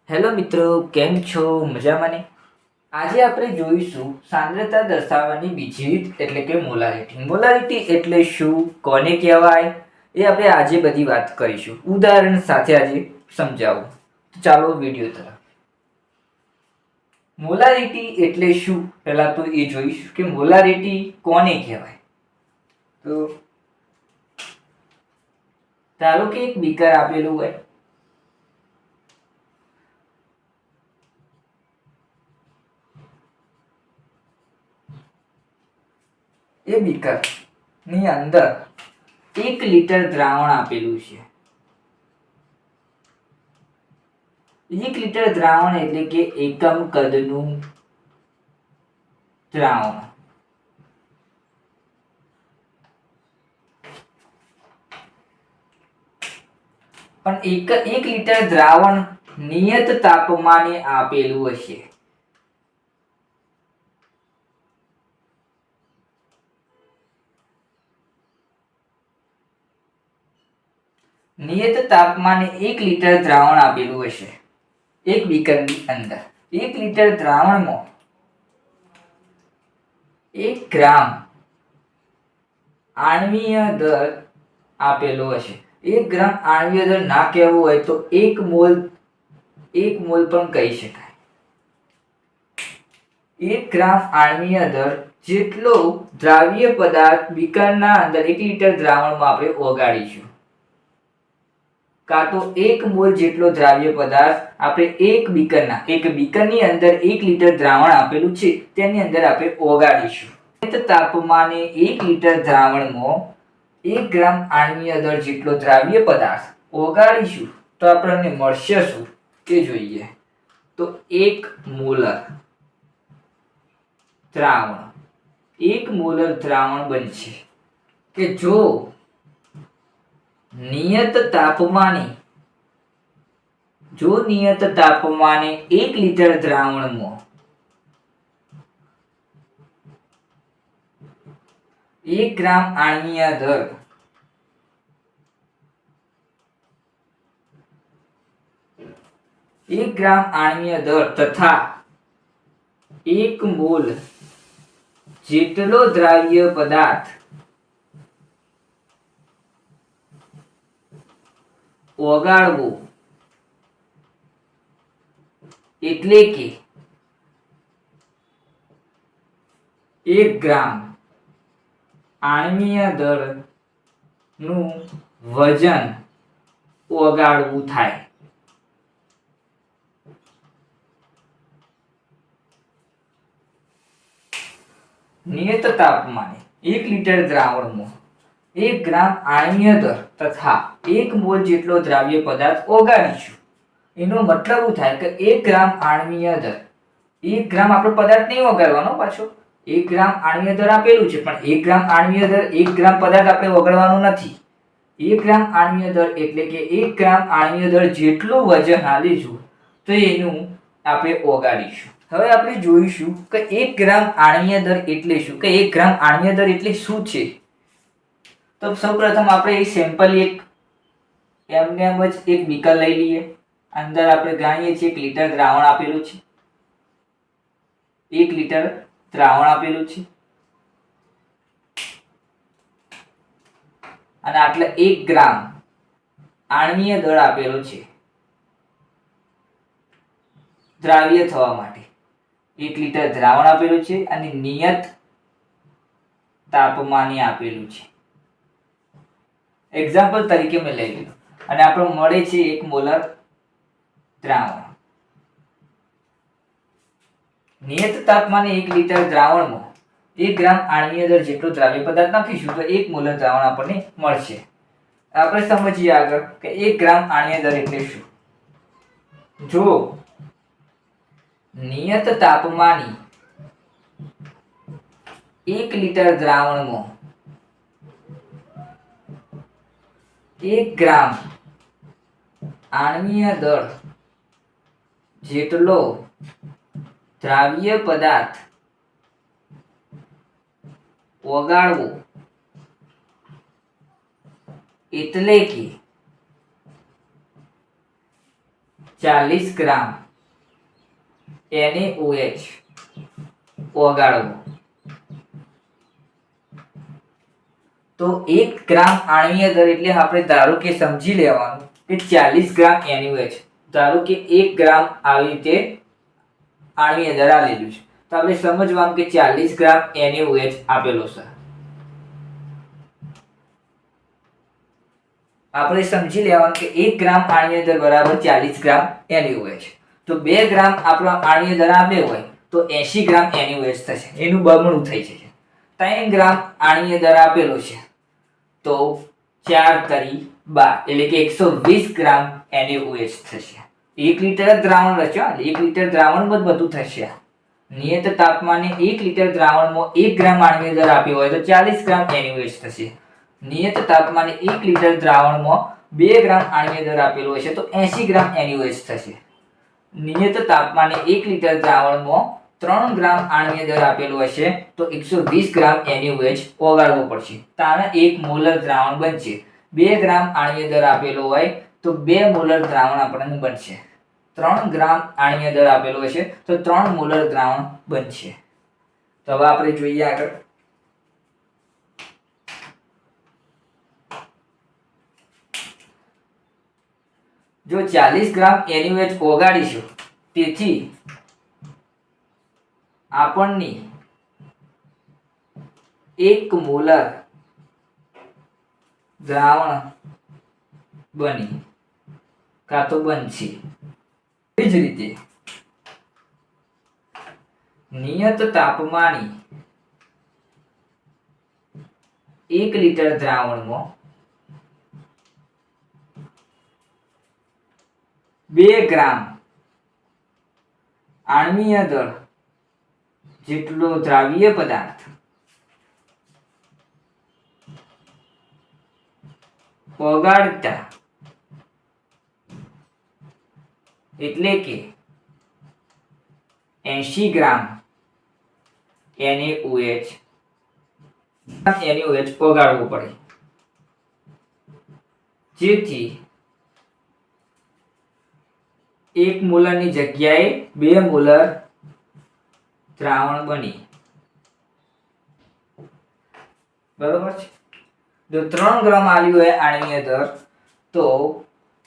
Hello મિત્રો, કેમ છો? મજામાં ને? આજે આપણે જોઈશું સાંદ્રતા દર્શાવવાની બીજી રીત એટલે કે મોલારિટી. મોલારિટી એટલે શું, કોને કહેવાય, એ આપણે આજે બધી વાત કરીશું. ઉદાહરણ સાથે આજે સમજાવું. તો ચાલો વિડીયો તરફ. મોલારિટી એટલે શું પહેલા તો એ જોઈશું કે મોલારિટી કોને કહેવાય. તો ધારો કે એક બીકર આપેલું હોય, એ બીકર ની અંદર 1 લિટર દ્રાવણ આપેલું છે. 1 લિટર દ્રાવણ એટલે કે એકમ કદનું દ્રાવણ. પણ એક લિટર દ્રાવણ નિયત તાપમાને આપેલું હશે. નિયત તાપમાને 1 લિટર દ્રાવણ આપેલું હશે એક બીકરની અંદર. 1 લિટર દ્રાવણમાં 1 ગ્રામ આણ્વીય દર આપેલો હશે. 1 ગ્રામ આણ્વીય દર ના કહેવું હોય તો 1 મોલ પણ કહી શકાય. 1 ગ્રામ આણ્વીય દર જેટલો દ્રાવ્ય પદાર્થ બીકરના અંદર 1 લિટર દ્રાવણમાં આપણે ઓગાળીશું, કાં તો 1 મોલ જેટલો દ્રાવ્ય પદાર્થ આપણે એક બીકરની અંદર 1 લિટર દ્રાવણ આપેલું છે તેની અંદર આપણે ઓગાળીશું. તાપમાને 1 લિટર દ્રાવણમાં 1 ગ્રામ આણ્વીય દર જેટલો દ્રાવ્ય પદાર્થ ઓગાળીશું તો આપણને મળશે શું તે જોઈએ. તો 1 મોલર દ્રાવણ, 1 મોલર દ્રાવણ બનશે કે જો નિયત તાપમાને 1 લિટર દ્રાવણમાં 1 ગ્રામ આણ્વીય દર તથા 1 મોલ જેટલો દ્રાવ્ય પદાર્થ ઓગાળવો, એટલે કે 1 ગ્રામ આણ્વીય દળનું વજન ઓગાળવું થાય. નિયત તાપમાને 1 લિટર દ્રાવણમાં 1 ગ્રામ આણ્વીય દર તથા 1 મોલ જેટલો દ્રાવ્ય પદાર્થ ઓગાળીશું. એનો મતલબ શું થાય કે 1 ગ્રામ આણ્વીય દર, 1 ગ્રામ આપણો પદાર્થ નહીં ઓગાળવાનો, પાછો 1 ગ્રામ આણ્વીય દર આપેલું છે પણ 1 ગ્રામ આણ્વીય દર 1 ગ્રામ પદાર્થ આપણે ઓગાળવાનો નથી. 1 ગ્રામ આણ્વીય દર એટલે કે 1 ગ્રામ આણ્વીય દર જેટલું વજન આલીશું તો એનું આપણે ઓગાળીશું. હવે આપણે જોઈશું કે 1 ગ્રામ આણ્વીય દર એટલે શું, કે 1 ગ્રામ આણ્વીય દર એટલે શું છે. તો સૌપ્રથમ આપણે એક સેમ્પલ એમને જ એક બીકર લઈ લઈએ. અંદર આપણે જાણીએ છીએ 1 લિટર દ્રાવણ આપેલું છે. 1 લિટર દ્રાવણ આપેલું છે અને આટલે 1 ગ્રામ આણ્વીય દળ આપેલો છે દ્રાવ્ય થવા માટે. 1 લિટર દ્રાવણ આપેલું છે અને નિયત તાપમાને આપેલું છે. એક્ઝામ્પલ તરીકે મેં લઈ લીધું અને આપણો મળે છે 1 મોલર દ્રાવણ. નિયત તાપમાને 1 લિટર દ્રાવણમાં 1 ગ્રામ આણ્વીય દર જેટલો દ્રાવ્ય પદાર્થ નાખીશું તો 1 મોલર દ્રાવણ આપણને મળશે. આપણે સમજીએ આગળ કે 1 ગ્રામ આણ્વીય દર એટલે શું. જો નિયત તાપમાને 1 લિટર દ્રાવણમાં 1 ગ્રામ આણ્વીય દળ જેટલો દ્રાવ્ય પદાર્થ ઓગાળવો, એટલે કે 40 ગ્રામ NaOH ઓગાળવું, તો 1 ગ્રામ આણ્વીય દર એટલે આપણે ધારો કે સમજી લેવાનું કે 40 ગ્રામ NaOH, ધારો કે 1 ગ્રામ આવી રીતે આણ્વીય દર આલેલું છે, તો આપણે સમજવાનું કે 40 ગ્રામ NaOH આપેલો છે. આપણે સમજી લેવાનું કે 1 ગ્રામ આણ્વીય દર બરાબર 40 ગ્રામ NaOH. તો 2 ગ્રામ આપણો આણ્વીય દર આપ્યો હોય તો 80 ગ્રામ NaOH થશે, એનું બમણું થઈ જશે. 3 ગ્રામ આણ્વીય દર આપેલો છે તો 4 તરી 12 એટલે કે 120 ગ્રામ NaOH થશે. 1 લીટર દ્રાવણ રચ્યો, 1 લીટર દ્રાવણમાં જ બધું થશે. નિયત તાપમાને 1 લીટર દ્રાવણમાં 1 ગ્રામ આણ્વીય દર આપ્યો હોય તો 40 ગ્રામ NaOH થશે. નિયત તાપમાને 1 લીટર દ્રાવણમાં 2 ગ્રામ આણ્વીય દર આપેલો હશે તો 80 ગ્રામ NaOH થશે. નિયત તાપમાને 1 લીટર દ્રાવણમાં 3 ગ્રામ આણ્વીય દર આપેલો હશે તો 120 ગ્રામ NaOH ઓગાળવો પડશે, તારે 1 મોલર દ્રાવણ બનશે. 2 ગ્રામ આણ્વીય દર આપેલો હોય તો 2 મોલર દ્રાવણ આપણને બનશે. 3 ગ્રામ આણ્વીય દર આપેલો હશે તો 3 મોલર દ્રાવણ બનશે. તો હવે આપણે જોઈએ આગળ. જો 40 ગ્રામ NaOH ઓગાળીશું તેથી આપણને 1 મોલર દ્રાવણ બની કાં તો બનશે. એ જ રીતે નિયત તાપમાને 1 લીટર દ્રાવણમાં 2 ગ્રામ આણ્વીય દળ જેટલો દ્રાવ્ય પદાર્થ ઓગાળતા એટલે કે 80 ગ્રામ NaOH ઓગાળવું પડે, જેથી 1 મોલરની જગ્યાએ 2 મોલર દ્રાવણ બની. બરોબર છે. જો 3 ગ્રામ આલ્યું હોય આણ્વીય દર તો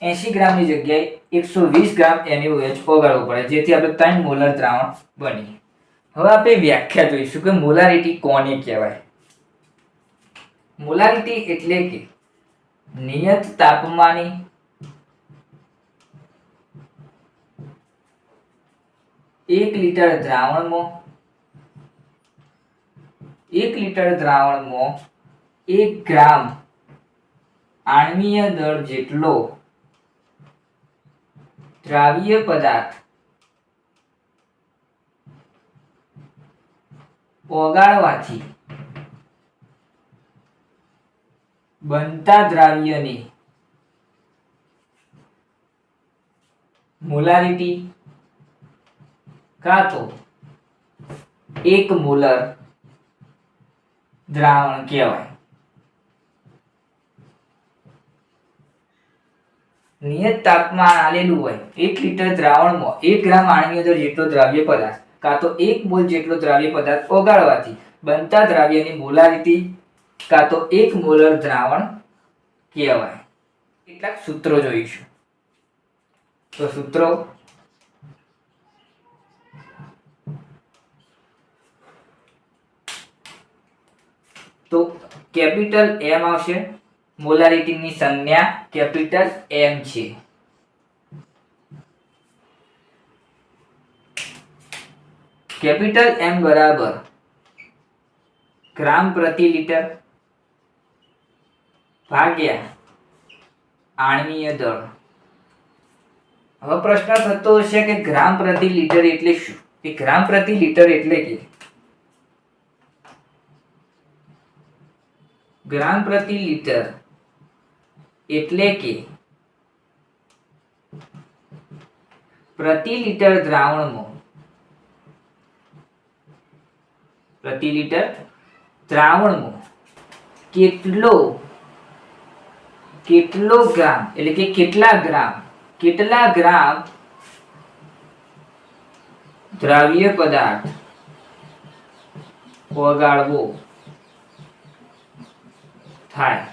80 ગ્રામની જગ્યાએ 120 ગ્રામ NaOH ઓગાળવું પડે, જેથી આપણે 3 મોલર દ્રાવણ બની. હવે આપણે વ્યાખ્યા જોઈશું કે મોલારિટી કોને કહેવાય. મોલારિટી એટલે કે નિયત તાપમાને 1 લીટર દ્રાવણમાં 1 ગ્રામ આણ્વીય દળ જેટલો દ્રાવ્ય પદાર્થ ઓગાળવાથી બનતા દ્રાવ્યની મોલારિટી કાં તો 1 મોલર દ્રાવણ કહેવાય. નિયત તાપમાન આલેલું હોય 1 લીટર દ્રાવણમાં 1 ગ્રામ આણ્વીય દળ જેટલો દ્રાવ્ય પદાર્થ કાં તો 1 મોલ જેટલો દ્રાવ્ય પદાર્થ ઓગાળવાથી બનતા દ્રાવ્યની મોલારિટી કાં તો 1 મોલર દ્રાવણ કહેવાય. કેટલાક સૂત્રો જોઈશું. તો સૂત્રો તો કેપિટલ M આવશે, મોલારિટીની સંજ્ઞા કેપિટલ M છે. કેપિટલ M બરાબર ગ્રામ પ્રતિ લીટર ભાગ્યા આણ્વીય દળ. હવે પ્રશ્ન થતો હશે કે ગ્રામ પ્રતિ લીટર એટલે શું? કે ગ્રામ પ્રતિ લીટર એટલે કે ગ્રામ પ્રતિ લીટર એટલે કે પ્રતિ લીટર દ્રાવણમાં કેટલો ગ્રામ એટલે કે કેટલા ગ્રામ દ્રાવ્ય પદાર્થ ઓગાળવો થાય.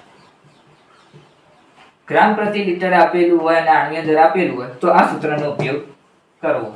ગ્રામ પ્રતિ લિટર આપેલું હોય અને આણ્વીય દર આપેલું હોય તો આ સૂત્રનો ઉપયોગ કરવો.